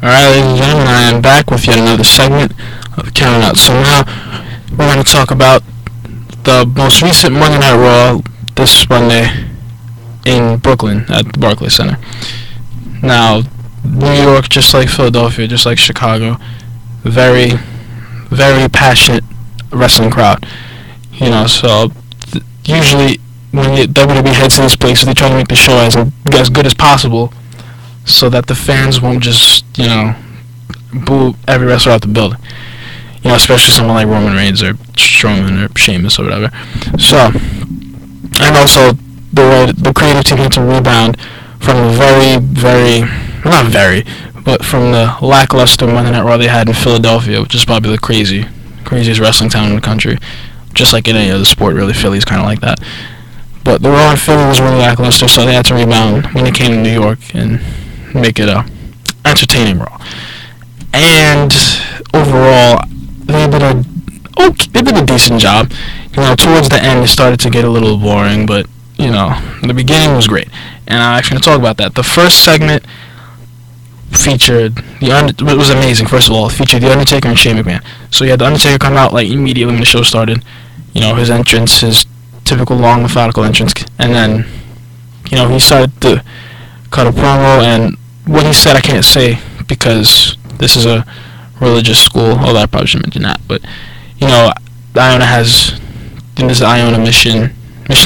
Alright, ladies and gentlemen, I am back with yet another segment of Counting Out. So now, we're going to talk about the most recent Monday Night Raw this Monday in Brooklyn at the Barclays Center. Now, New York, just like Philadelphia, just like Chicago, very, very passionate wrestling crowd. You know, so usually when WWE heads to these places, they try to make the show as good as possible, so that the fans won't just, boo every wrestler out the building. Especially someone like Roman Reigns or Strowman or Sheamus or whatever. So, and also the creative team had to rebound from from the lackluster Monday Night Raw they had in Philadelphia, which is probably the craziest wrestling town in the country. Just like in any other sport, really, Philly's kind of like that. But the Raw in Philly was really lackluster, so they had to rebound when they came to New York and make it a entertaining Raw. And overall, they did a decent job. Towards the end, it started to get a little boring, but the beginning was great. And I'm actually going to talk about that. The first segment featured it was amazing. First of all, it featured The Undertaker and Shane McMahon. So you had The Undertaker come out like immediately when the show started. His entrance, his typical long methodical entrance, and then he started to cut a promo, and what he said I can't say because this is a religious school, although I probably shouldn't mention that, but Iona has this Iona mission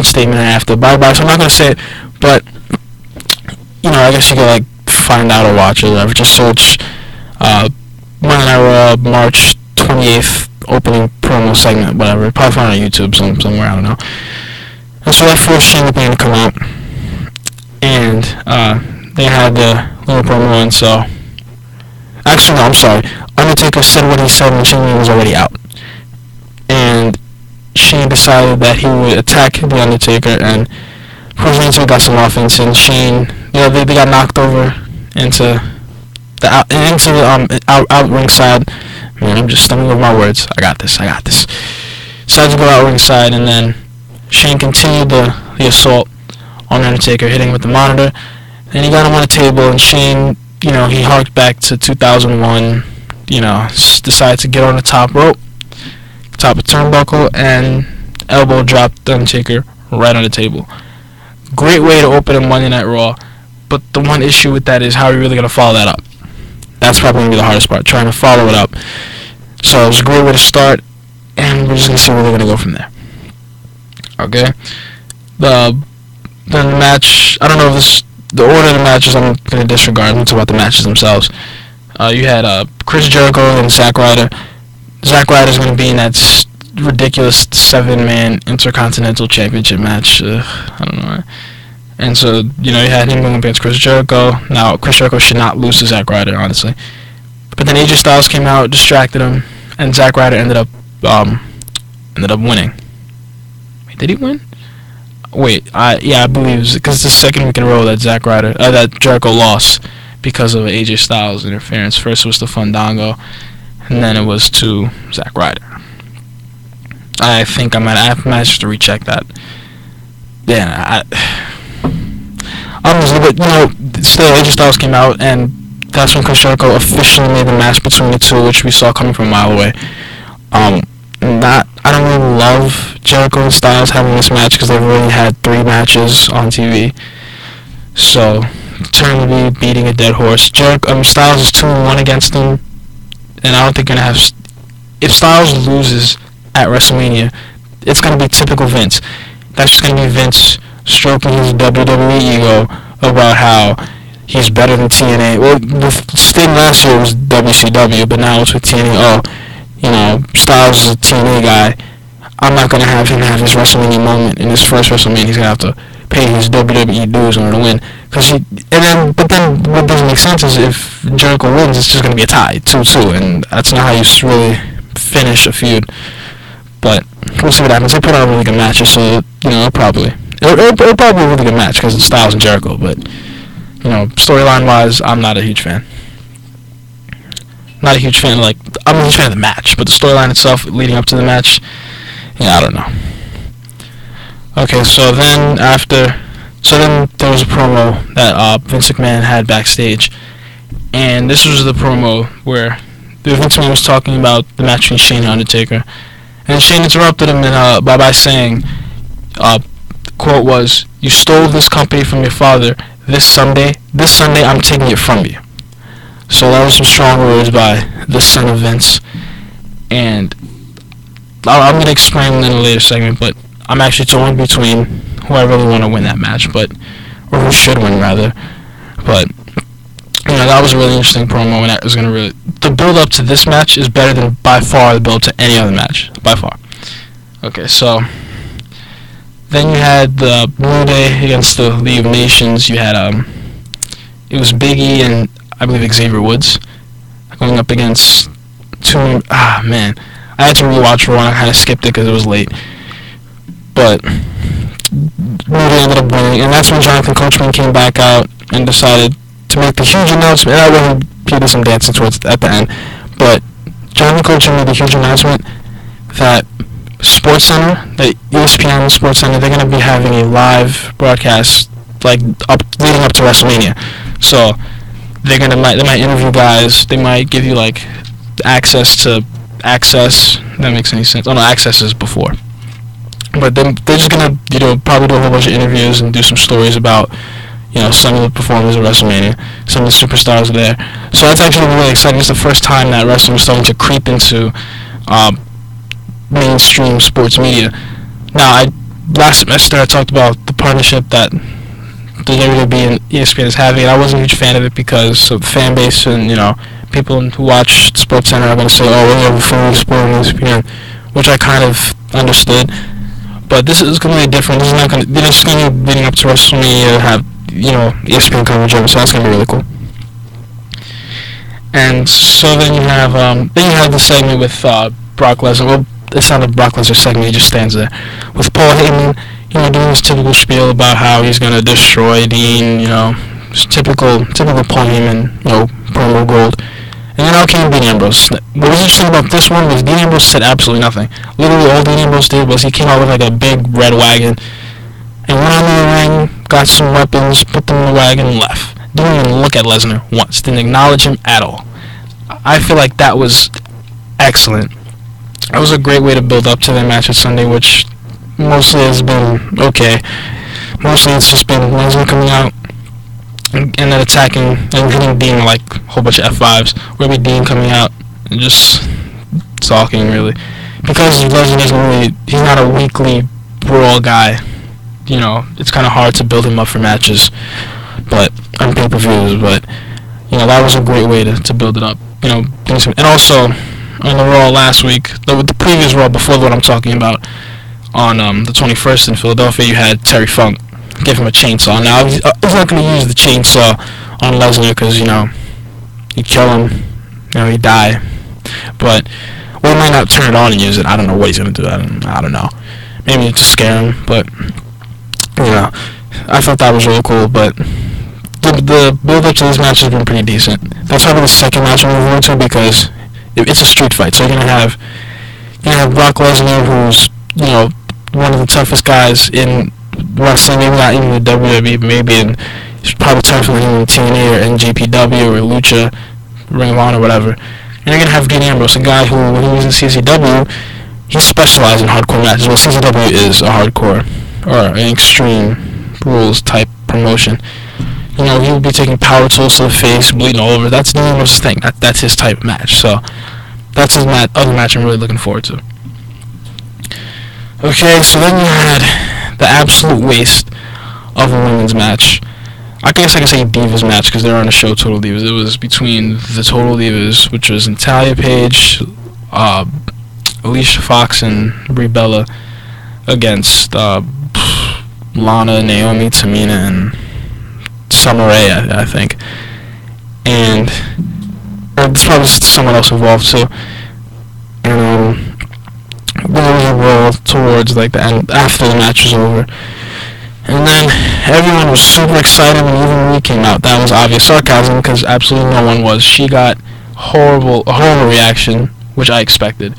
statement I have to abide by, so I'm not going to say it, but I guess you could find out or watch it or whatever. Just search Monday Night Raw March 28th opening promo segment, whatever. Probably find it on YouTube somewhere, I don't know. And so that forced Shane McMahon to come out, and they had the little promo on. So actually, no, I'm sorry. Undertaker said what he said when Shane McMahon was already out, and Shane decided that he would attack the Undertaker, and Undertaker got some offense, and Shane, they got knocked over into the out ringside. Man, I'm just stumbling over my words. I got this. Decided to go out ringside, and then Shane continued the assault on Undertaker, hitting him with the monitor, and he got him on a table, and Shane, he harked back to 2001, decided to get on the top rope, top of turnbuckle, and elbow dropped the Undertaker right on the table. Great way to open a Monday Night Raw, but the one issue with that is how are you really going to follow that up? That's probably going to be the hardest part, trying to follow it up. So it was a great way to start, and we're just going to see where they're going to go from there. Okay? Then the match, I don't know if the order of the matches I'm going to disregard. I'm going to talk about the matches themselves. You had Chris Jericho and Zack Ryder. Zack Ryder's going to be in that ridiculous 7-man Intercontinental Championship match. I don't know. And so, you had him going against Chris Jericho. Now, Chris Jericho should not lose to Zack Ryder, honestly. But then AJ Styles came out, distracted him, and Zack Ryder ended up winning. Wait, did he win? Wait, I believe it was because it's the second week in a row that that Jericho lost because of AJ Styles interference. First it was to Fandango, and then it was to Zack Ryder. I think I might have to recheck that. Yeah, honestly, but still, AJ Styles came out, and that's when Chris Jericho officially made the match between the two, which we saw coming from a mile away. I don't really love Jericho and Styles having this match because they've already had 3 matches on TV. So, turn to be beating a dead horse. Styles is 2-1 against them, and I don't think you're gonna have. If Styles loses at WrestleMania, it's gonna be typical Vince. That's just gonna be Vince stroking his WWE ego about how he's better than TNA. Well, the Sting last year was WCW, but now it's with TNA. Styles is a TNA guy. I'm not going to have him have his WrestleMania moment. In his first WrestleMania, he's going to have to pay his WWE dues in order to win. But then what doesn't make sense is if Jericho wins, it's just going to be a tie, 2-2, and that's not how you really finish a feud. But we'll see what happens. They put on really good matches, so, it'll probably be a really good match because it's Styles and Jericho, but, storyline-wise, I'm not a huge fan. Not a huge fan I'm a huge fan of the match, but the storyline itself leading up to the match, I don't know. Okay, so then there was a promo that Vince McMahon had backstage, And this was the promo where Vince McMahon was talking about the match between Shane and Undertaker. And Shane interrupted him by saying, quote was, "You stole this company from your father. This Sunday, I'm taking it from you." So that was some strong words by the son of Vince. And I'm going to explain in a later segment, but I'm actually torn between who I really want to win that match, or who should win, rather. But, that was a really interesting promo, and that was going to really... The build-up to this match is better than, by far, the build to any other match. By far. Okay, so... Then you had the Blue Day against the League of Nations. You had, it was Big E and, I believe, Xavier Woods going up against two... man. I had to rewatch Raw, and I kind of skipped it because it was late. But... Blue Day ended up winning, and that's when Jonathan Coachman came back out and decided to make the huge announcement. And I wasn't he did some dancing towards at the end, but Jonathan Coachman made the huge announcement that SportsCenter, the ESPN SportsCenter, they're going to be having a live broadcast leading up to WrestleMania. So they might interview guys. They might give you access to Access. That makes any sense? Oh no, Access is before. But they're just gonna probably do a whole bunch of interviews and do some stories about some of the performers of WrestleMania. Some of the superstars are there. So that's actually really exciting. It's the first time that wrestling is starting to creep into mainstream sports media. Now, last semester I talked about the partnership that the WWE and ESPN is having, and I wasn't a huge fan of it because of the fan base and people who watch SportsCenter are going to say, "Oh, we're over sport on ESPN," which I kind of understood. But this is going to be different. This is not going to. They're just going to be leading up to WrestleMania and have ESPN coverage of it, so that's going to be really cool. And so then you have the segment with Brock Lesnar. Well, it's not a Brock Lesnar segment. He just stands there with Paul Heyman, doing his typical spiel about how he's going to destroy Dean. Typical Paul Heyman, promo gold. And then out came Dean Ambrose. What was interesting about this one was Dean Ambrose said absolutely nothing. Literally all Dean Ambrose did was he came out with a big red wagon and went on the ring, got some weapons, put them in the wagon, and left. Didn't even look at Lesnar once. Didn't acknowledge him at all. I feel like that was excellent. That was a great way to build up to that match at Sunday, which mostly has been okay. Mostly it's just been Lesnar coming out and then attacking and hitting Dean a whole bunch of F5s. Where be Dean coming out and just talking, really. Because Lesnar he's not a weekly brawl guy. It's kind of hard to build him up for matches, but on pay-per-views. But that was a great way to build it up. And also on the Raw last week, the previous Raw before what I'm talking about, on the 21st in Philadelphia, you had Terry Funk give him a chainsaw. Now he's not going to use the chainsaw on Lesnar because he'd kill him, he'd die. But he might not turn it on and use it. I don't know what he's going to do. I don't know. Maybe to scare him, but I thought that was really cool. But the build-up to this match has been pretty decent. That's probably the second match I'm moving to because it's a street fight. So you're gonna have Brock Lesnar, who's one of the toughest guys in wrestling, maybe not even the WWE, but maybe he's probably tougher than in TNA or NJPW or Lucha, Ring of Honor, whatever. And you're gonna have Dean Ambrose, a guy who, when he was in CZW, he specialized in hardcore matches. Well, CZW is a hardcore or an extreme rules type promotion. He would be taking power tools to the face, bleeding all over. That's Dean Ambrose's thing. That's his type of match. So that's his other match I'm really looking forward to. Okay, so then you had the absolute waste of a women's match. I guess I can say Divas match because they're on the show Total Divas. It was between the Total Divas, which was Natalya Paige, Alicia Fox, and Brie Bella against Lana, Naomi, Tamina, and Summer Rae, I think. And there's probably someone else involved too. And there was a roll towards the end after the match was over. And then everyone was super excited when Eva Marie came out. That was obvious sarcasm because absolutely no one was. She got a horrible reaction, which I expected.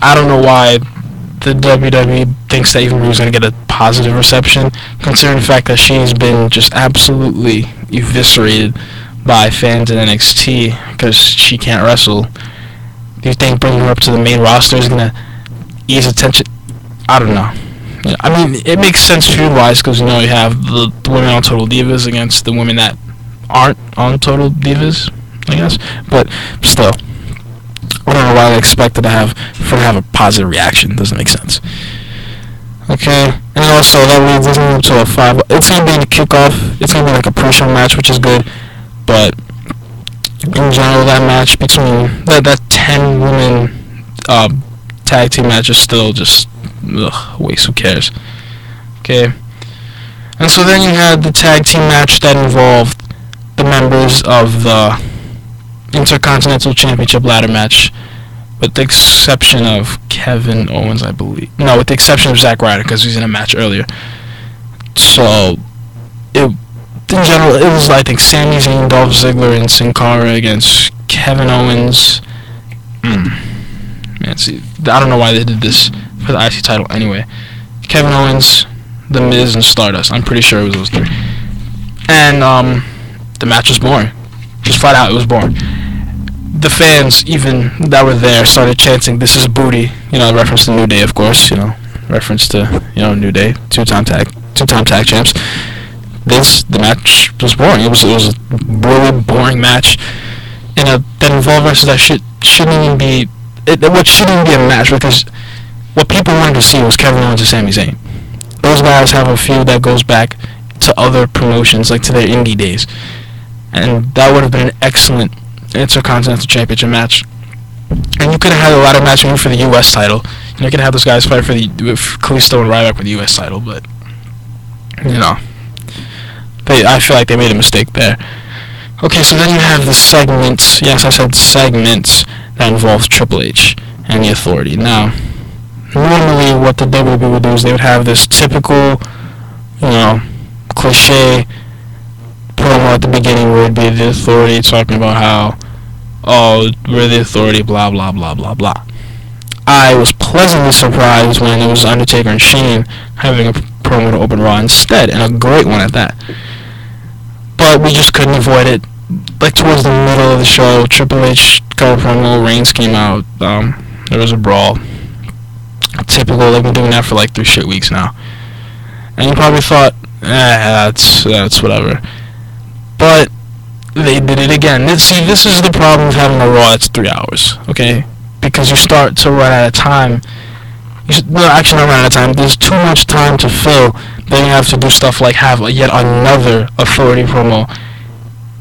I don't know why the WWE thinks that Eva Marie was going to get a positive reception, considering the fact that she's been just absolutely eviscerated by fans in NXT because she can't wrestle. Do you think bringing her up to the main roster is gonna ease attention? I don't know. I mean, it makes sense feud-wise because you have the women on Total Divas against the women that aren't on Total Divas, I guess. But still, I don't know why they expected to have a positive reaction. Doesn't make sense. Okay, and also that leads us up to a 5. It's gonna be the kickoff. It's gonna be like a pre-show match, which is good. But in general, that match between that 10-woman tag team match is still just waste. Who cares? Okay, and so then you had the tag team match that involved the members of the Intercontinental Championship ladder match, with the exception of Kevin Owens, I believe. No, with the exception of Zack Ryder, because he's in a match earlier. So, in general, it was, I think, Sami Zayn, Dolph Ziggler, and Sin Cara against Kevin Owens. Man, see, I don't know why they did this for the IC title anyway. Kevin Owens, The Miz, and Stardust. I'm pretty sure it was those three. And, the match was boring. Just flat out, it was boring. The fans, even that were there, started chanting, "This is booty." Reference to New Day, of course. Reference to New Day, two-time tag champs. The match was boring. It was a really boring match, and that involved wrestlers that shouldn't even be. What shouldn't even be a match, because what people wanted to see was Kevin Owens and Sami Zayn. Those guys have a feud that goes back to other promotions, like to their indie days, and that would have been an excellent Intercontinental Championship match. And you could have had a ladder match maybe for the U.S. title. You could have those guys fight for Kalisto and Ryback for the U.S. title, but I feel like they made a mistake there. Okay, so then you have the segments. Yes, I said segments that involve Triple H and the Authority. Now, normally what the WWE would do is they would have this typical, cliche promo at the beginning where it'd be the Authority talking about how, we're the Authority, blah, blah, blah, blah, blah. I was pleasantly surprised when it was Undertaker and Shane having a promo to open Raw instead, and a great one at that. But we just couldn't avoid it. Like, towards the middle of the show, Triple H cut a promo, Reigns came out, there was a brawl. Typical, they've been doing that for like 3 straight weeks now. And you probably thought, that's whatever. But they did it again. See, this is the problem with having a Raw that's 3 hours, okay? Because you start to run out of time. Actually not run out of time. There's too much time to fill. Then you have to do stuff like have yet another Authority promo,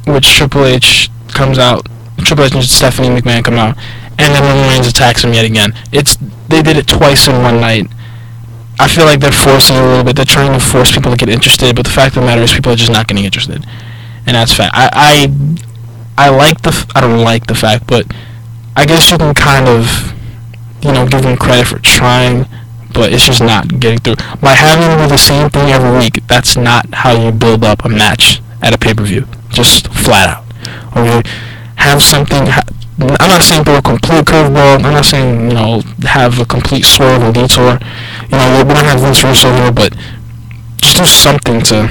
which Triple H comes out. Triple H and Stephanie McMahon come out, and then Roman Reigns attacks him yet again. They did it twice in one night. I feel like they're forcing it a little bit. They're trying to force people to get interested, but the fact of the matter is people are just not getting interested, and that's fact. I don't like the fact, but I guess you can kind of, give them credit for trying, but it's just not getting through. By having to do the same thing every week, that's not how you build up a match at a pay-per-view. Just flat out. Okay? Have something. I'm not saying throw a complete curveball. I'm not saying, have a complete swerve and detour. We don't have Vince Russo here, but just do something to,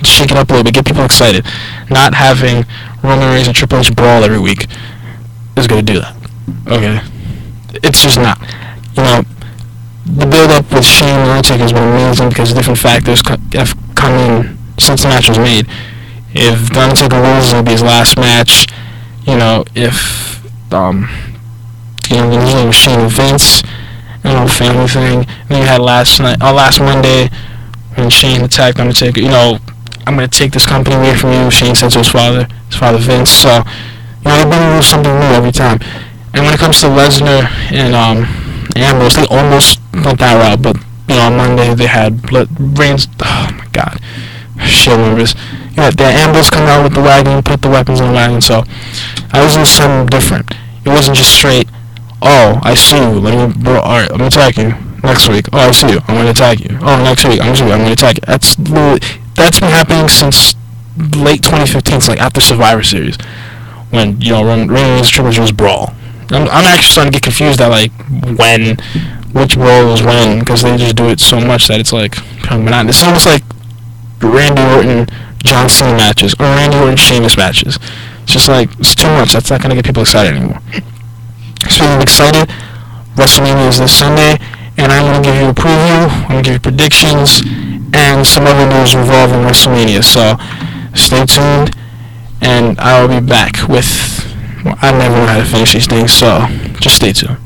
shake it up a little bit, get people excited. Not having Roman Reigns and Triple H brawl every week is going to do that. Okay? It's just not. The build-up with Shane and Undertaker has been amazing because different factors have come in since the match was made. If Undertaker loses, it'll be his last match. If with Shane and Vince, family thing. And then you had last Monday when Shane attacked Undertaker. I'm gonna take this company away from you. Shane said to his father Vince. So they're gonna do something new every time. And when it comes to Lesnar and Ambrose, they almost went that route, but on Monday they had Reigns. Oh my God, shit nervous. The Ambrose come out with the wagon, put the weapons in the wagon. So I was doing something different. It wasn't just straight. Oh, I see you. Alright, I'm gonna attack you next week. Oh, I see you. I'm gonna attack you. Oh, next week I'm gonna attack you. That's been happening since late 2015. It's like after Survivor Series, when Reigns Triple H was brawl. I'm actually starting to get confused at which brawl was when, because they just do it so much that it's like kind of monotonous. It's almost like Randy Orton John Cena matches or Randy Orton Sheamus matches. It's just like, it's too much. That's not going to get people excited anymore. So I'm excited. WrestleMania is this Sunday, and I'm going to give you a preview, I'm going to give you predictions, and some other news revolving WrestleMania. So stay tuned, and I will be back with, I never know how to finish these things, so just stay tuned.